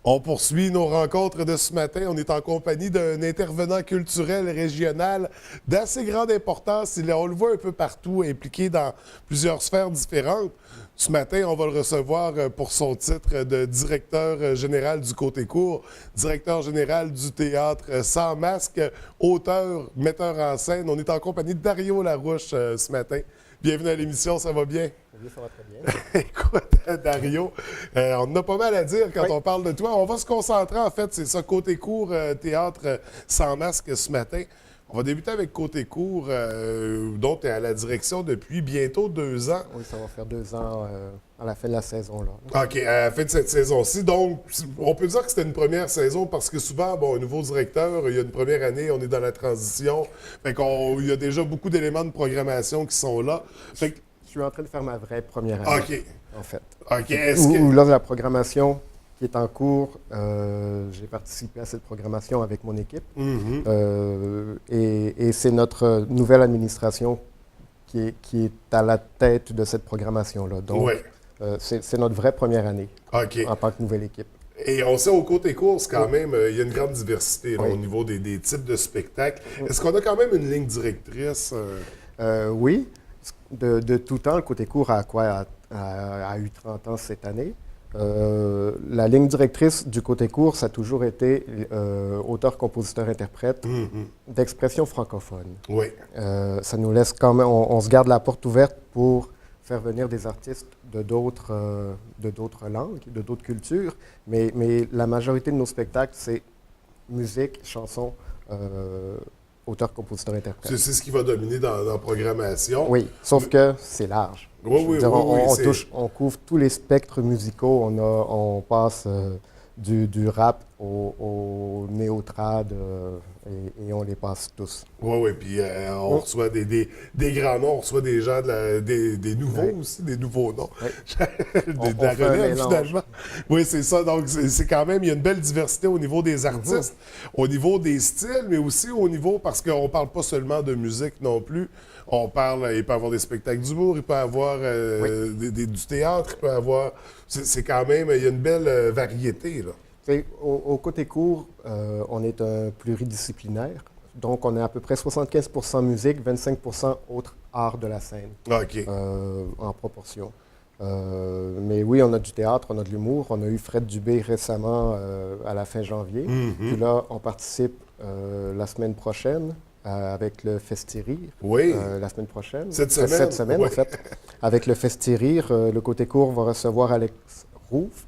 On poursuit nos rencontres de ce matin. On est en compagnie d'un intervenant culturel régional d'assez grande importance. On le voit un peu partout, impliqué dans plusieurs sphères différentes. Ce matin, on va le recevoir pour son titre de directeur général du Côté Court, directeur général du théâtre Sans Masque, auteur, metteur en scène. On est en compagnie de Dario Larouche ce matin. Bienvenue à l'émission, ça va bien? Oui, ça va très bien. Écoute, Dario, on a pas mal à dire quand on parle de toi. On va se concentrer, en fait, c'est ça, Côté Court, théâtre Sans Masque ce matin. On va débuter avec Côté Court, dont tu es à la direction depuis bientôt 2 ans. Oui, ça va faire 2 ans à la fin de la saison, là. OK, à la fin de cette saison-ci. Donc, on peut dire que c'était une première saison parce que souvent, bon, un nouveau directeur, il y a une première année, on est dans la transition. Fait qu'il y a déjà beaucoup d'éléments de programmation qui sont là. Fait que, Je suis en train de faire ma vraie première année, OK. en fait. OK, Où là, la programmation qui est en cours, j'ai participé à cette programmation avec mon équipe. Et c'est notre nouvelle administration qui est à la tête de cette programmation-là. Donc, Ouais. c'est notre vraie première année OK. en tant que nouvelle équipe. Et on sait au Côté Court, quand même, il y a une grande diversité là, Oui. au niveau des types de spectacles. Est-ce qu'on a quand même une ligne directrice? Oui, de tout temps, le Côté Court a eu 30 ans cette année. La ligne directrice du Côté Court, ça a toujours été auteur, compositeur, interprète d'expression francophone. Oui. Ça nous laisse quand même, on se garde la porte ouverte pour faire venir des artistes de d'autres langues, de d'autres cultures, mais la majorité de nos spectacles, c'est musique, chanson, auteur, compositeur, interprète. C'est ce qui va dominer dans la programmation. Oui, sauf que c'est large. Oui, Je veux oui, dire, oui, on couvre tous les spectres musicaux. On passe du rap au néo-trad et on les passe tous. Oui, oui. Puis on reçoit des grands noms, on reçoit des gens, des nouveaux aussi, des nouveaux noms. De la fait un relève, mélange. finalement. Oui, c'est ça. Donc, c'est quand même, il y a une belle diversité au niveau des artistes, au niveau des styles, mais aussi au niveau, parce qu'on ne parle pas seulement de musique non plus. On parle, il peut y avoir des spectacles d'humour, il peut y avoir du théâtre, il peut y avoir. C'est quand même, il y a une belle variété, là. Au Côté Court, on est un pluridisciplinaire. Donc, on est à peu près 75% musique, 25% autres arts de la scène, OK. en proportion. Mais oui, on a du théâtre, on a de l'humour. On a eu Fred Dubé récemment à la fin janvier. Puis là, on participe la semaine prochaine avec le Festi-Rire. Oui. La semaine prochaine. Cette semaine. Cette semaine, Oui. en fait. Avec le Festi-Rire, le Côté Court va recevoir Alex Rouff.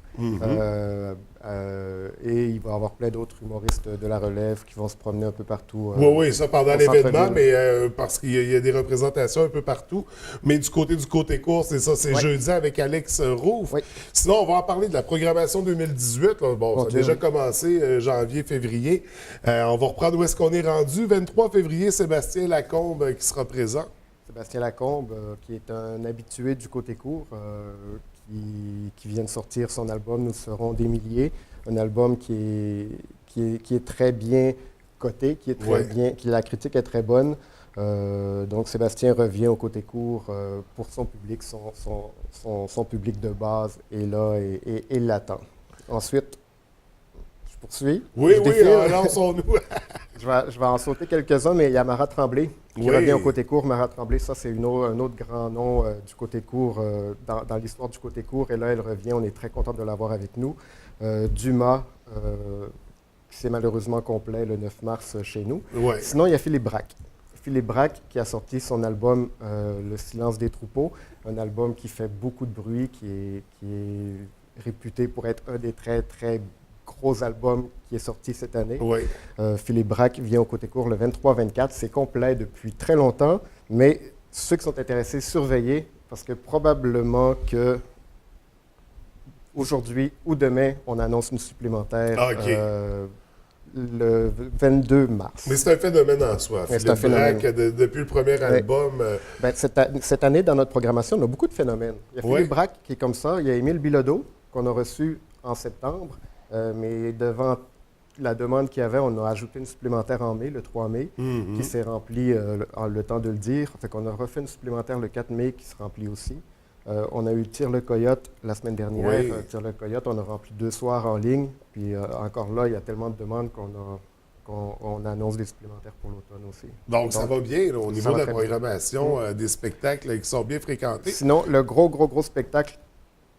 Et il va y avoir plein d'autres humoristes de la relève qui vont se promener un peu partout. Oui, oui, ça pendant au l'événement, centre-ville. mais parce qu'il y a des représentations un peu partout. Mais du côté Court, c'est ça, c'est Ouais. jeudi avec Alex Rouff. Oui. Sinon, on va en parler de la programmation 2018. Là. Bon, ça a Dieu, déjà oui. commencé janvier, février. On va reprendre où est-ce qu'on est rendu. 23 février, Sébastien Lacombe qui sera présent. Sébastien Lacombe, qui est un habitué du Côté Court, qui vient de sortir son album Nous serons des milliers, un album qui est très bien coté, qui est très bien, la critique est très bonne. Donc Sébastien revient au Côté Court pour son public, son public de base est là et l'attend. Ensuite, je poursuis. Oui, Je oui, défile. lançons-nous. Je vais en sauter quelques-uns, mais il y a Marat Tremblay qui Oui. revient au Côté Court. Marat Tremblay, ça, c'est un autre grand nom du Côté Court, dans l'histoire du Côté Court. Et là, elle revient. On est très content de l'avoir avec nous. Dumas, qui c'est malheureusement complet le 9 mars chez nous. Ouais. Sinon, il y a Philippe Braque. Philippe Braque qui a sorti son album Le silence des troupeaux, un album qui fait beaucoup de bruit, qui est réputé pour être un des très, très gros albums qui est sorti cette année. Oui. Philippe Braque vient au Côté Court le 23-24. C'est complet depuis très longtemps, mais ceux qui sont intéressés, surveillez, parce que probablement que aujourd'hui ou demain, on annonce une supplémentaire OK. le 22 mars. Mais c'est un phénomène en soi. Ouais, c'est Philippe un phénomène. Braque, depuis le premier album. Ben, cette année, dans notre programmation, on a beaucoup de phénomènes. Il y a Philippe Ouais. Braque qui est comme ça. Il y a Émile Bilodeau, qu'on a reçu en septembre. Mais devant la demande qu'il y avait, on a ajouté une supplémentaire en mai, le 3 mai, qui s'est remplie en le temps de le dire. Fait qu'on a refait une supplémentaire le 4 mai qui se remplit aussi. On a eu Tire le Coyote la semaine dernière. Oui. Tire le Coyote, on a rempli 2 soirs en ligne. Puis encore là, il y a tellement de demandes qu'on annonce des supplémentaires pour l'automne aussi. Donc, ça va bien là, au niveau de la très bien. programmation, des spectacles qui sont bien fréquentés. Sinon, le gros spectacle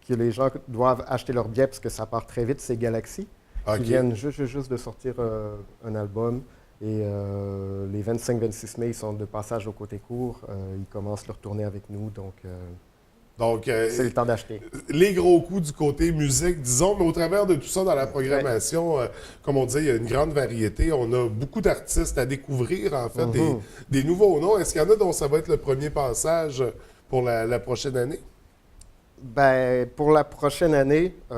que les gens doivent acheter leur billet parce que ça part très vite, c'est Galaxy. OK. Ils viennent juste de sortir un album. Et les 25-26 mai, ils sont de passage au côté court. Ils commencent leur tournée avec nous. Donc, c'est le temps d'acheter. Les gros coups du côté musique, disons, mais au travers de tout ça dans la programmation, comme on dit, il y a une grande variété. On a beaucoup d'artistes à découvrir, en fait, des nouveaux noms. Est-ce qu'il y en a dont ça va être le premier passage pour la prochaine année? Ben, pour la prochaine année, vu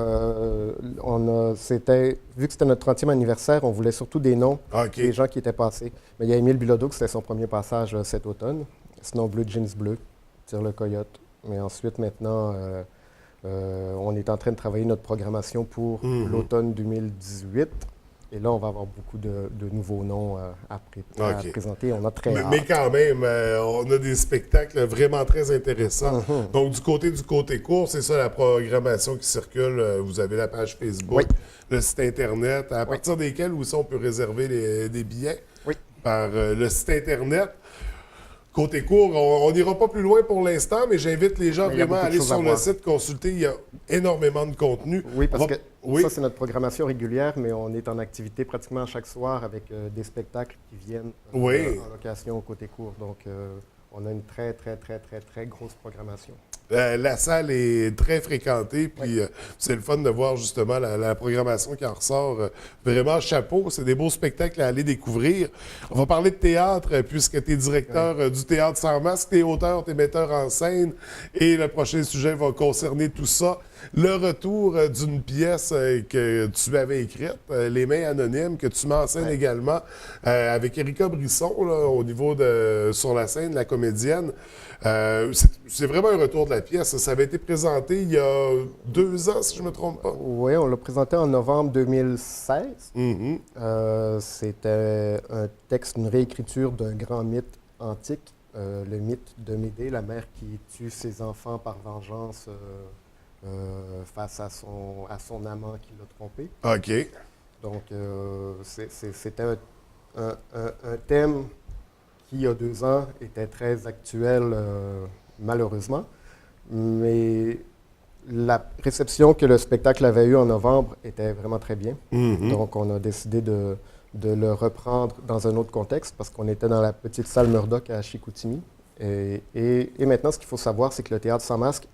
que c'était notre 30e anniversaire, on voulait surtout des noms OK. des gens qui étaient passés. Mais il y a Émile Bilodeau, que c'était son premier passage cet automne. Sinon, Bleu Jeans Bleu, Tire le Coyote. Mais ensuite, maintenant, on est en train de travailler notre programmation pour l'automne 2018. Et là, on va avoir beaucoup de nouveaux noms à présenter. On a très hâte. Mais quand même, on a des spectacles vraiment très intéressants. Donc, du côté court, c'est ça la programmation qui circule. Vous avez la page Facebook, le site Internet, à partir desquels aussi on peut réserver des billets par le site Internet. Côté court, on n'ira pas plus loin pour l'instant, mais j'invite les gens vraiment à aller sur le site, consulter. Il y a énormément de contenu. Oui, parce que ça, c'est notre programmation régulière, mais on est en activité pratiquement chaque soir avec des spectacles qui viennent en location au côté court. Donc, on a une très grosse programmation. La salle est très fréquentée, puis c'est le fun de voir justement la programmation qui en ressort. Vraiment, chapeau, c'est des beaux spectacles à aller découvrir. On va parler de théâtre, puisque tu es directeur du Théâtre Sans Masque, tu es auteur, tu es metteur en scène, et le prochain sujet va concerner tout ça. Le retour d'une pièce que tu avais écrite, Les Mains Anonymes, que tu m'enseignes également avec Erika Brisson, là, au niveau sur la scène, la comédienne. C'est vraiment un retour de la pièce. Ça avait été présenté il y a 2 ans, si je ne me trompe pas. Oui, on l'a présenté en novembre 2016. C'était un texte, une réécriture d'un grand mythe antique, le mythe de Médée, la mère qui tue ses enfants par vengeance face à son amant qui l'a trompé. OK. Donc, c'était un thème qui, il y a 2 ans, était très actuel, malheureusement. Mais la réception que le spectacle avait eue en novembre était vraiment très bien. Donc, on a décidé de le reprendre dans un autre contexte parce qu'on était dans la petite salle Murdoch à Chicoutimi. Et maintenant, ce qu'il faut savoir, c'est que le Théâtre Sans Masque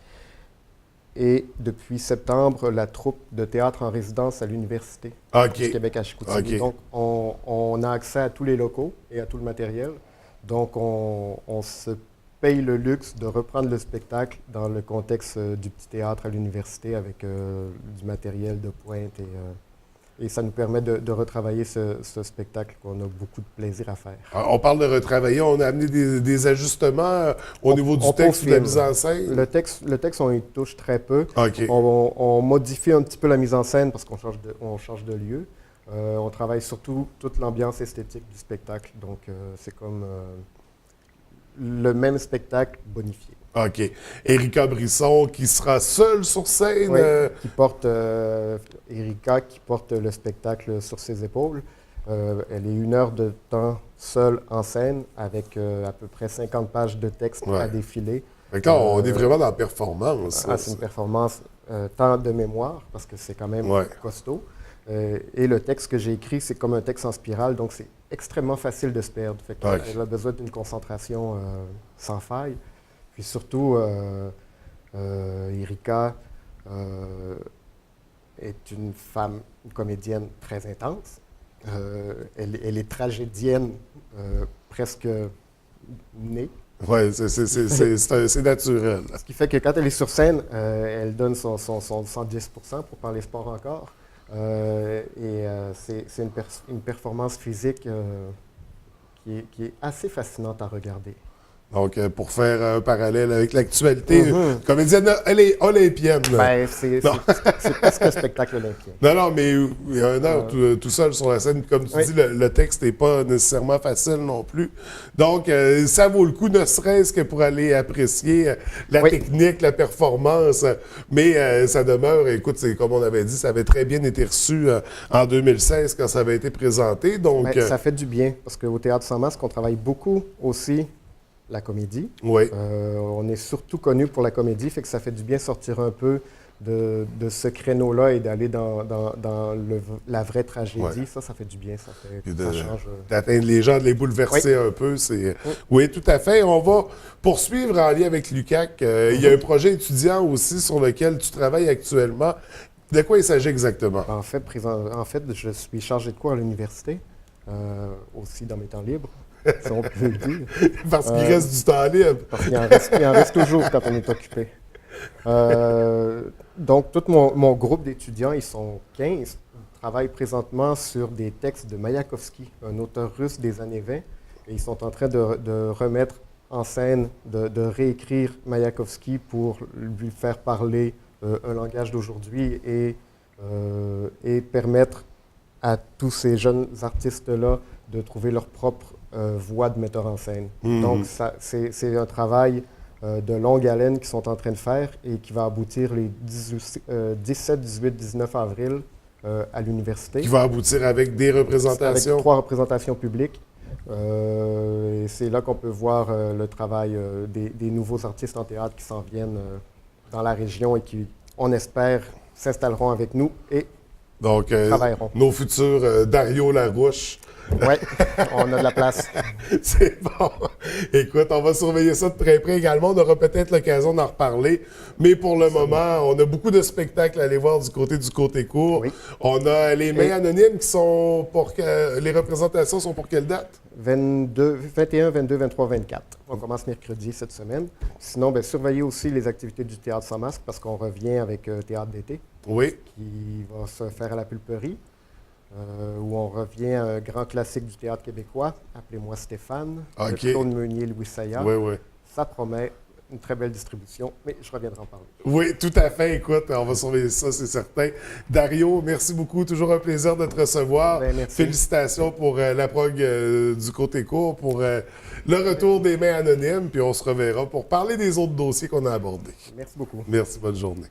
est, depuis septembre, la troupe de théâtre en résidence à l'Université du Québec à Chicoutimi. Donc, on a accès à tous les locaux et à tout le matériel. Donc, on se paye le luxe de reprendre le spectacle dans le contexte du petit théâtre à l'université avec du matériel de pointe. Et ça nous permet de retravailler ce spectacle qu'on a beaucoup de plaisir à faire. Alors, on parle de retravailler. On a amené des ajustements au niveau du texte ou de la mise en scène? Le texte, on y touche très peu. OK. On modifie un petit peu la mise en scène parce qu'on change de lieu. On travaille surtout toute l'ambiance esthétique du spectacle. Donc, c'est comme le même spectacle bonifié. OK. Erika Brisson qui sera seule sur scène. Oui, Erika qui porte le spectacle sur ses épaules. Elle est 1 heure de temps seule en scène avec à peu près 50 pages de texte à défiler. Là, on est vraiment dans la performance. C'est une performance tant de mémoire parce que c'est quand même costaud. Et le texte que j'ai écrit, c'est comme un texte en spirale, donc c'est extrêmement facile de se perdre. Elle a besoin d'une concentration sans faille. Puis surtout, Erika est une femme, une comédienne très intense. Elle est tragédienne presque née. Oui, c'est naturel. Ce qui fait que quand elle est sur scène, elle donne son 110% pour parler sport encore. C'est une performance physique qui est assez fascinante à regarder. Donc, pour faire un parallèle avec l'actualité comédienne olympienne. Ben, c'est presque un spectacle olympien. Non, mais il y a un heure tout seul sur la scène. Comme tu dis, le texte n'est pas nécessairement facile non plus. Donc, ça vaut le coup, ne serait-ce que pour aller apprécier la technique, la performance. Mais ça demeure, écoute, c'est comme on avait dit, ça avait très bien été reçu en 2016 quand ça avait été présenté. Donc, ça fait du bien, parce qu'au Théâtre sans masque, on travaille beaucoup aussi la comédie. Oui. On est surtout connu pour la comédie, fait que ça fait du bien sortir un peu de ce créneau-là et d'aller dans la vraie tragédie. Ça fait du bien, ça change. D'atteindre les gens, de les bouleverser un peu. Oui, tout à fait. On va poursuivre en lien avec l'UQAC. Il y a un projet étudiant aussi sur lequel tu travailles actuellement. De quoi il s'agit exactement? En fait, je suis chargé de cours à l'université, aussi dans mes temps libres. Si on peut le dire. Parce qu'il reste du temps libre. Parce qu'il en reste toujours quand on est occupé. Donc, tout mon groupe d'étudiants, ils sont 15, travaillent présentement sur des textes de Mayakovsky, un auteur russe des années 20. Et ils sont en train de remettre en scène, de réécrire Mayakovsky pour lui faire parler un langage d'aujourd'hui et permettre à tous ces jeunes artistes-là de trouver leur propre voie de metteur en scène. Donc, c'est un travail de longue haleine qu'ils sont en train de faire et qui va aboutir les 17, 18, 19 avril à l'université. Qui va aboutir avec des représentations? Avec 3 représentations publiques. Et c'est là qu'on peut voir le travail des nouveaux artistes en théâtre qui s'en viennent dans la région et qui, on espère, s'installeront avec nous et travailleront. Nos futurs Dario Larouche. Oui, on a de la place. C'est bon. Écoute, on va surveiller ça de très près également. On aura peut-être l'occasion d'en reparler. Mais pour le moment, on a beaucoup de spectacles à aller voir du côté court. Oui. On a les mains anonymes qui sont pour les représentations sont pour quelle date? 21, 22, 23, 24. On commence mercredi cette semaine. Sinon, surveillez aussi les activités du Théâtre sans masque parce qu'on revient avec Théâtre d'été. Oui. Qui va se faire à la Pulperie. Où on revient à un grand classique du théâtre québécois, Appelez-moi Stéphane, de Claude Meunier, Louis Sayat. Oui. Ça promet une très belle distribution, mais je reviendrai en parler. Oui, tout à fait. Écoute, on va surveiller ça, c'est certain. Dario, merci beaucoup. Toujours un plaisir de te recevoir. Merci. Félicitations pour la prog du côté court, pour le retour des mains anonymes, puis on se reverra pour parler des autres dossiers qu'on a abordés. Merci beaucoup. Merci, bonne journée.